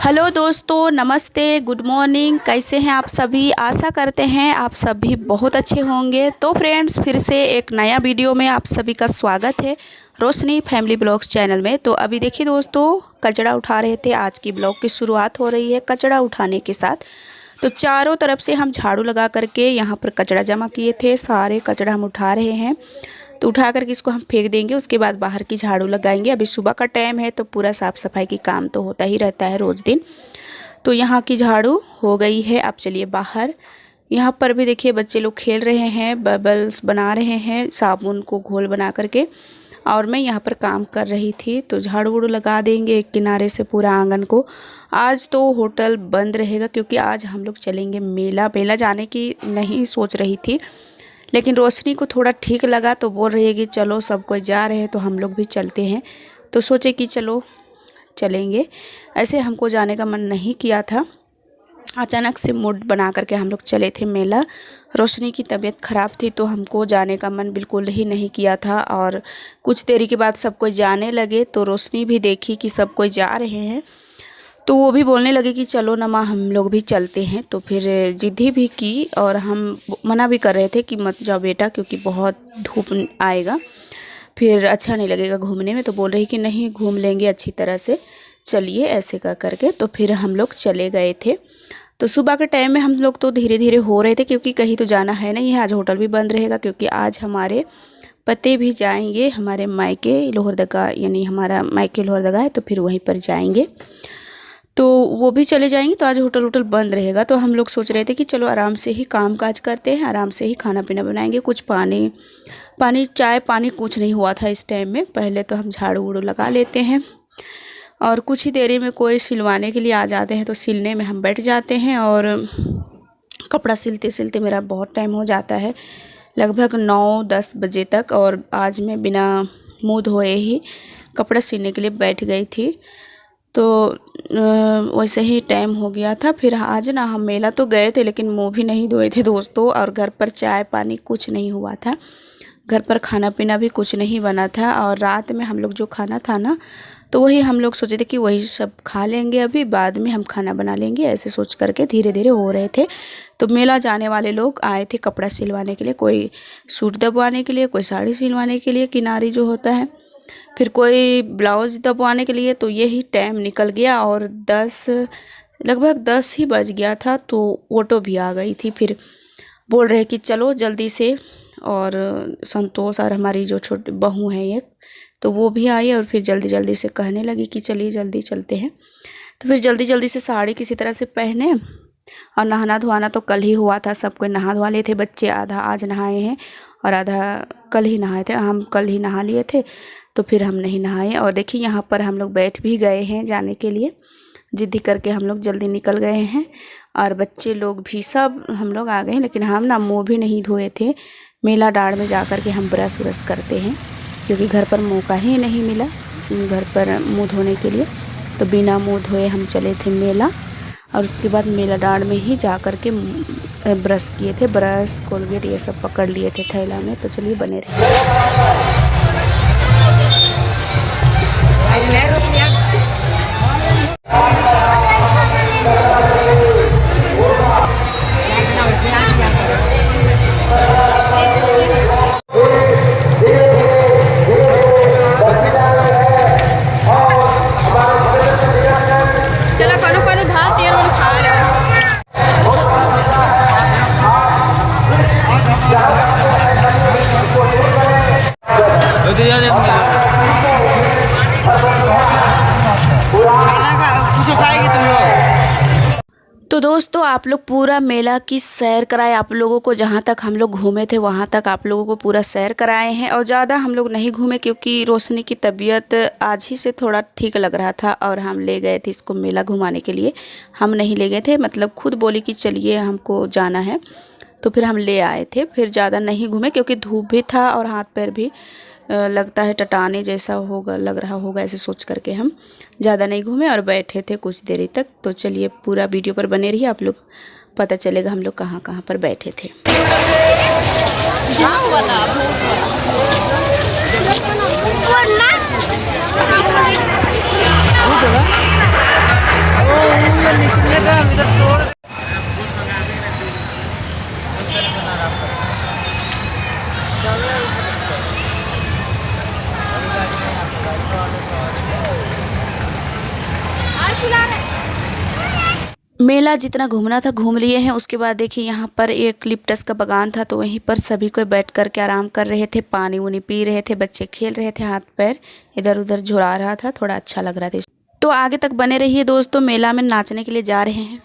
Hello दोस्तों, नमस्ते, good morning. कैसे हैं आप सभी? आशा करते हैं आप सभी बहुत अच्छे होंगे। तो फ्रेंड्स, फिर से एक नया वीडियो में आप सभी का स्वागत है रोशनी फैमिली ब्लॉग्स चैनल में। तो अभी देखिए दोस्तों, कचरा उठा रहे थे। आज की ब्लॉग की शुरुआत हो रही है कचरा उठाने के साथ। तो चारों तरफ से हम झाड़ू लगा करके यहाँ पर कचरा जमा किए थे। सारे कचरा हम उठा रहे हैं। तो उठा करके इसको हम फेंक देंगे। उसके बाद बाहर की झाड़ू लगाएंगे। अभी सुबह का टाइम है तो पूरा साफ़ सफाई की काम तो होता ही रहता है रोज़ दिन। तो यहाँ की झाड़ू हो गई है। अब चलिए बाहर। यहाँ पर भी देखिए बच्चे लोग खेल रहे हैं, बबल्स बना रहे हैं साबुन को घोल बना करके। और मैं यहाँ पर काम कर रही थी। तो झाड़ू वूड़ू लगा देंगे एक किनारे से पूरा आंगन को। आज तो होटल बंद रहेगा क्योंकि आज हम लोग चलेंगे मेला जाने की नहीं सोच रही थी, लेकिन रोशनी को थोड़ा ठीक लगा तो बोल रही है कि चलो, सब कोई जा रहे हैं तो हम लोग भी चलते हैं। तो सोचे कि चलो चलेंगे। ऐसे हमको जाने का मन नहीं किया था, अचानक से मूड बना करके हम लोग चले थे मेला। रोशनी की तबीयत ख़राब थी तो हमको जाने का मन बिल्कुल ही नहीं किया था। और कुछ देरी के बाद सब कोई जाने लगे तो रोशनी भी देखी कि सब कोई जा रहे हैं तो वो भी बोलने लगे कि चलो ना माँ, हम लोग भी चलते हैं। तो फिर जिद्दी भी की और हम मना भी कर रहे थे कि मत जाओ बेटा, क्योंकि बहुत धूप आएगा, फिर अच्छा नहीं लगेगा घूमने में। तो बोल रही कि नहीं, घूम लेंगे अच्छी तरह से, चलिए, ऐसे कर करके। तो फिर हम लोग चले गए थे। तो सुबह के टाइम में हम लोग तो धीरे धीरे हो रहे थे क्योंकि कहीं तो जाना है नहीं है। आज होटल भी बंद रहेगा क्योंकि आज हमारे पति भी जाएंगे हमारे मायके लोहरदगा, यानी हमारा मायके लोहरदगा है तो फिर वहीं पर जाएंगे। तो वो भी चले जाएंगे तो आज होटल बंद रहेगा। तो हम लोग सोच रहे थे कि चलो आराम से ही काम काज करते हैं, आराम से ही खाना पीना बनाएंगे। कुछ पानी चाय पानी कुछ नहीं हुआ था इस टाइम में। पहले तो हम झाड़ू वूड़ू लगा लेते हैं और कुछ ही देरी में कोई सिलवाने के लिए आ जाते हैं तो सिलने में हम बैठ जाते हैं। और कपड़ा सिलते सिलते मेरा बहुत टाइम हो जाता है, लगभग 9-10 बजे तक। और आज मैं बिना मुँह धोए ही कपड़ा सिलने के लिए बैठ गई थी। तो वैसे ही टाइम हो गया था। फिर आज ना हम मेला तो गए थे लेकिन मुँह भी नहीं धोए थे दोस्तों। और घर पर चाय पानी कुछ नहीं हुआ था, घर पर खाना पीना भी कुछ नहीं बना था। और रात में हम लोग जो खाना था ना, तो वही हम लोग सोचे थे कि वही सब खा लेंगे, अभी बाद में हम खाना बना लेंगे। ऐसे सोच करके धीरे धीरे हो रहे थे। तो मेला जाने वाले लोग आए थे कपड़ा सिलवाने के लिए, कोई सूट दबवाने के लिए, कोई साड़ी सिलवाने के लिए, किनारी जो होता है, फिर कोई ब्लाउज दबवाने के लिए। तो यही टाइम निकल गया और लगभग 10 ही बज गया था। तो ऑटो भी आ गई थी। फिर बोल रहे कि चलो जल्दी से। और संतोष और हमारी जो छोटी बहू है एक, तो वो भी आई और फिर जल्दी जल्दी से कहने लगी कि चलिए जल्दी चलते हैं। तो फिर जल्दी जल्दी से साड़ी किसी तरह से पहने। और नहाना धोना तो कल ही हुआ था, सब कोई नहा धोवा लिए थे। बच्चे आधा आज नहाए हैं और आधा कल ही नहाए थे। हम कल ही नहा लिए थे तो फिर हम नहीं नहाए। और देखिए यहाँ पर हम लोग बैठ भी गए हैं जाने के लिए, जिद्दी करके हम लोग जल्दी निकल गए हैं। और बच्चे लोग भी सब हम लोग आ गए हैं, लेकिन हम ना मुँह भी नहीं धोए थे। मेला डाड़ में जा कर के हम ब्रश व्रश करते हैं क्योंकि घर पर मौका ही नहीं मिला घर पर मुँह धोने के लिए। तो बिना मुँह धोए हम चले थे मेला। और उसके बाद मेला डाड़ में ही जा कर के ब्रश किए थे, ब्रश कोलगेट ये सब पकड़ लिए थे थैला में। तो चलिए बने रहिए। तो दोस्तों, आप लोग पूरा मेला की सैर कराए आप लोगों को। जहाँ तक हम लोग घूमे थे वहाँ तक आप लोगों को पूरा सैर कराए हैं। और ज़्यादा हम लोग नहीं घूमे क्योंकि रोशनी की तबीयत आज ही से थोड़ा ठीक लग रहा था। और हम ले गए थे इसको मेला घुमाने के लिए, हम नहीं ले गए थे, मतलब खुद बोली कि चलिए हमको जाना है तो फिर हम ले आए थे। फिर ज़्यादा नहीं घूमे क्योंकि धूप भी था और हाथ पैर भी लगता है टटाने जैसा होगा, लग रहा होगा, ऐसे सोच करके हम ज़्यादा नहीं घूमे और बैठे थे कुछ देरी तक। तो चलिए पूरा वीडियो पर बने रहिए, आप लोग पता चलेगा हम लोग कहाँ कहाँ पर बैठे थे। मेला जितना घूमना था घूम लिए हैं। उसके बाद देखिए यहाँ पर एक लिप्टस का बागान था, तो वहीं पर सभी को बैठ कर के आराम कर रहे थे, पानी वानी पी रहे थे, बच्चे खेल रहे थे, हाथ पैर इधर उधर झुला रहा था, थोड़ा अच्छा लग रहा था। तो आगे तक बने रहिए दोस्तों, मेला में नाचने के लिए जा रहे हैं।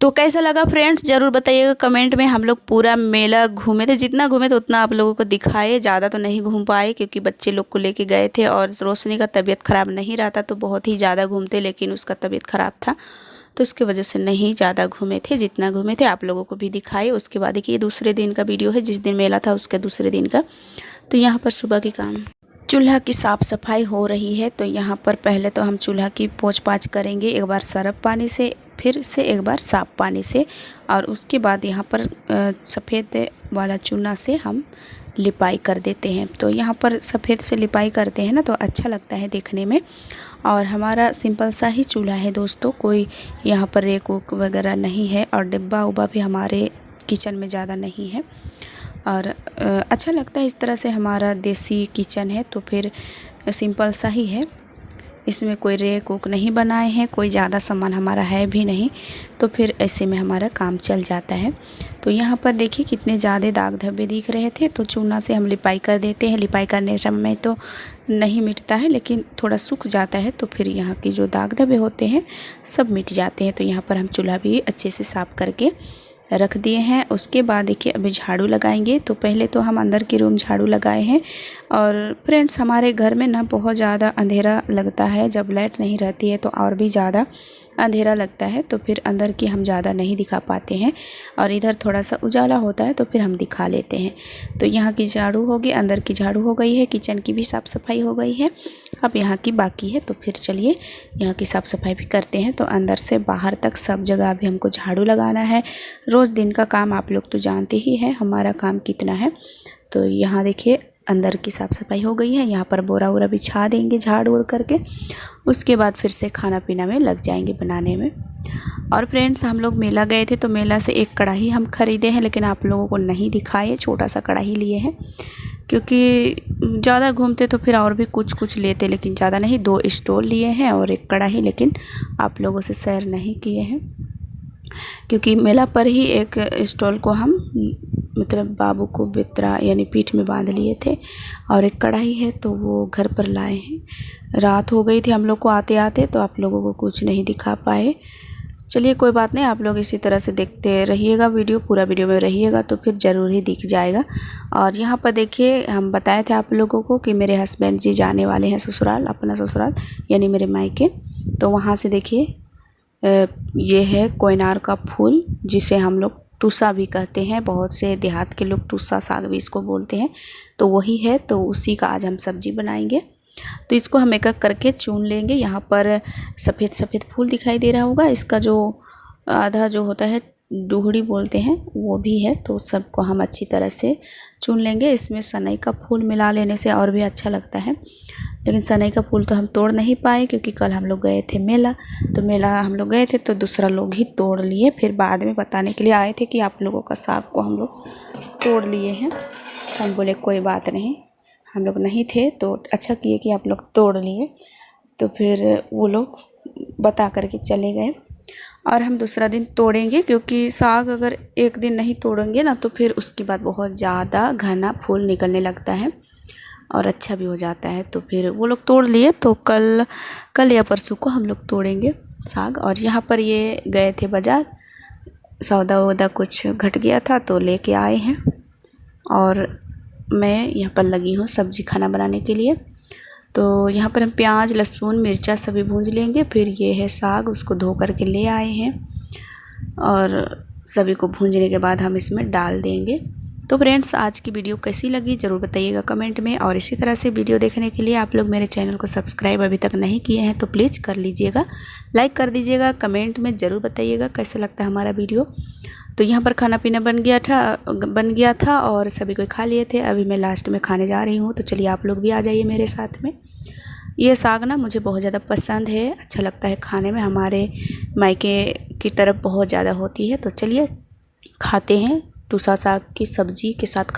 तो कैसा लगा फ्रेंड्स ज़रूर बताइएगा कमेंट में। हम लोग पूरा मेला घूमे थे, जितना घूमे थे उतना आप लोगों को दिखाए, ज़्यादा तो नहीं घूम पाए क्योंकि बच्चे लोग को लेके गए थे और रोशनी का तबीयत ख़राब नहीं रहता तो बहुत ही ज़्यादा घूमते, लेकिन उसका तबीयत ख़राब था तो उसकी वजह से नहीं ज़्यादा घूमे थे। जितना घूमे थे आप लोगों को भी दिखाए। उसके बाद देखिए दूसरे दिन का वीडियो है, जिस दिन मेला था उसके दूसरे दिन का। तो यहाँ पर सुबह की काम चूल्हा की साफ़ सफाई हो रही है। तो यहाँ पर पहले तो हम चूल्हा की पोंछ पाछ करेंगे, एक बार सरफ पानी से, फिर से एक बार साफ़ पानी से, और उसके बाद यहाँ पर सफ़ेद वाला चूना से हम लिपाई कर देते हैं। तो यहाँ पर सफ़ेद से लिपाई करते हैं ना तो अच्छा लगता है देखने में। और हमारा सिंपल सा ही चूल्हा है दोस्तों, कोई यहाँ पर रेक वूक वगैरह नहीं है, और डिब्बा उब्बा भी हमारे किचन में ज़्यादा नहीं है। और अच्छा लगता है इस तरह से, हमारा देसी किचन है तो फिर सिंपल सा ही है। इसमें कोई रेक वूक नहीं बनाए हैं, कोई ज़्यादा सामान हमारा है भी नहीं, तो फिर ऐसे में हमारा काम चल जाता है। तो यहाँ पर देखिए कितने ज़्यादा दाग धब्बे दिख रहे थे, तो चूना से हम लिपाई कर देते हैं। लिपाई करने समय तो नहीं मिटता है, लेकिन थोड़ा सूख जाता है तो फिर यहाँ की जो दाग धब्बे होते हैं सब मिट जाते हैं। तो यहाँ पर हम चूल्हा भी अच्छे से साफ़ करके रख दिए हैं। उसके बाद देखिए अभी झाड़ू लगाएंगे। तो पहले तो हम अंदर के रूम झाड़ू लगाए हैं। और फ्रेंड्स हमारे घर में ना बहुत ज़्यादा अंधेरा लगता है, जब लाइट नहीं रहती है तो और भी ज़्यादा अंधेरा लगता है, तो फिर अंदर की हम ज़्यादा नहीं दिखा पाते हैं, और इधर थोड़ा सा उजाला होता है तो फिर हम दिखा लेते हैं। तो यहाँ की झाड़ू हो गई, अंदर की झाड़ू हो गई है, किचन की भी साफ़ सफाई हो गई है। अब यहाँ की बाकी है, तो फिर चलिए यहाँ की साफ़ सफाई भी करते हैं। तो अंदर से बाहर तक सब जगह अभी हमको झाड़ू लगाना है। रोज़ दिन का काम आप लोग तो जानते ही हैं हमारा काम कितना है। तो यहाँ देखिए अंदर की साफ़ सफाई हो गई है। यहाँ पर बोरा वोरा बिछा देंगे झाड़ उड़ करके। उसके बाद फिर से खाना पीना में लग जाएंगे बनाने में। और फ्रेंड्स हम लोग मेला गए थे, तो मेला से एक कढ़ाई हम ख़रीदे हैं, लेकिन आप लोगों को नहीं दिखाए। छोटा सा कढ़ाई लिए हैं, क्योंकि ज़्यादा घूमते तो फिर और भी कुछ लेते, लेकिन ज़्यादा नहीं। 2 स्टोल लिए हैं और एक कढ़ाई, लेकिन आप लोगों से शेयर नहीं किए हैं, क्योंकि मेला पर ही एक स्टॉल को हम मतलब बाबू को बितरा यानी पीठ में बांध लिए थे, और एक कढ़ाई है तो वो घर पर लाए हैं। रात हो गई थी हम लोग को आते आते, तो आप लोगों को कुछ नहीं दिखा पाए। चलिए कोई बात नहीं, आप लोग इसी तरह से देखते रहिएगा वीडियो, पूरा वीडियो में रहिएगा तो फिर ज़रूर ही दिख जाएगा। और यहाँ पर देखिए हम बताए थे आप लोगों को कि मेरे हस्बैंड जी जाने वाले हैं ससुराल, अपना ससुराल यानी मेरे मायके। तो वहाँ से देखिए ये है कोयनार का फूल, जिसे हम लोग टूसा भी कहते हैं। बहुत से देहात के लोग टूसा साग भी इसको बोलते हैं, तो वही है। तो उसी का आज हम सब्जी बनाएंगे। तो इसको हम एक एक करके चुन लेंगे। यहाँ पर सफ़ेद सफ़ेद फूल दिखाई दे रहा होगा, इसका जो आधा जो होता है डूहड़ी बोलते हैं वो भी है, तो सबको हम अच्छी तरह से चुन लेंगे। इसमें सनई का फूल मिला लेने से और भी अच्छा लगता है, लेकिन सनई का फूल तो हम तोड़ नहीं पाए, क्योंकि कल हम लोग गए थे मेला। तो मेला हम लोग गए थे तो दूसरा लोग ही तोड़ लिए, फिर बाद में बताने के लिए आए थे कि आप लोगों का साग को हम लोग तोड़ लिए हैं। हम बोले कोई बात नहीं, हम लोग नहीं थे, तो अच्छा किए कि आप लोग तोड़ लिए। तो फिर वो लोग बता करके चले गए, और हम दूसरा दिन तोड़ेंगे, क्योंकि साग अगर एक दिन नहीं तोड़ेंगे ना तो फिर उसके बाद बहुत ज़्यादा घना फूल निकलने लगता है और अच्छा भी हो जाता है। तो फिर वो लोग तोड़ लिए, तो कल या परसों को हम लोग तोड़ेंगे साग। और यहाँ पर ये गए थे बाज़ार, सौदा वौदा कुछ घट गया था तो लेके आए हैं, और मैं यहाँ पर लगी हूँ सब्ज़ी खाना बनाने के लिए। तो यहाँ पर हम प्याज लहसुन मिर्चा सभी भूंज लेंगे। फिर ये है साग, उसको धो करके ले आए हैं, और सभी को भूंजने के बाद हम इसमें डाल देंगे। तो फ्रेंड्स आज की वीडियो कैसी लगी ज़रूर बताइएगा कमेंट में। और इसी तरह से वीडियो देखने के लिए आप लोग मेरे चैनल को सब्सक्राइब अभी तक नहीं किए हैं तो प्लीज़ कर लीजिएगा, लाइक कर दीजिएगा, कमेंट में ज़रूर बताइएगा कैसा लगता है हमारा वीडियो। तो यहाँ पर खाना पीना बन गया था और सभी कोई खा लिए थे। अभी मैं लास्ट में खाने जा रही हूँ, तो चलिए आप लोग भी आ जाइए मेरे साथ में। ये साग ना मुझे बहुत ज़्यादा पसंद है, अच्छा लगता है खाने में, हमारे मायके की तरफ बहुत ज़्यादा होती है। तो चलिए खाते हैं, टूसा साग की सब्ज़ी के साथ